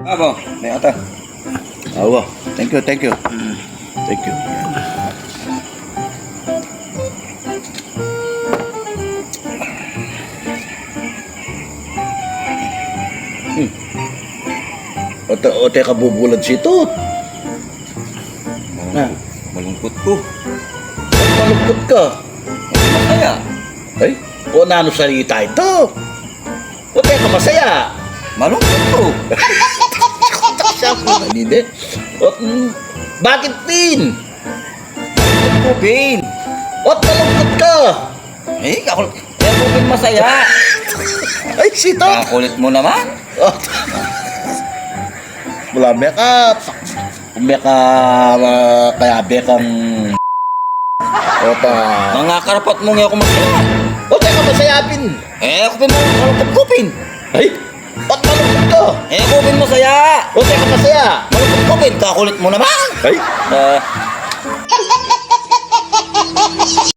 Abo, may ata. Awa, thank you. Thank you. Ote kabubulad si Tot. Na, Malungkot ko. malungkot ka. Masaya. Ay, o nano salita ito? Ote ka masaya. Malungkot ko. Siya po hindi. Bakit din? Malungkot ko, Pin. Ot malungkot ka. Eh, ako din masaya. Ay, si Tot. Kulit mo naman. Oh. Wala beka. Beka kaya bekang Ota. Mga karapat mo nga ako masaya. O teka masayapin. Eh, ako din malungkot ko, Pin. Ay, ba't malungkot ka? Eh, ako din masaya. O teka masaya. Malungkot ko, Pin. Kakulit mo naman. Ay,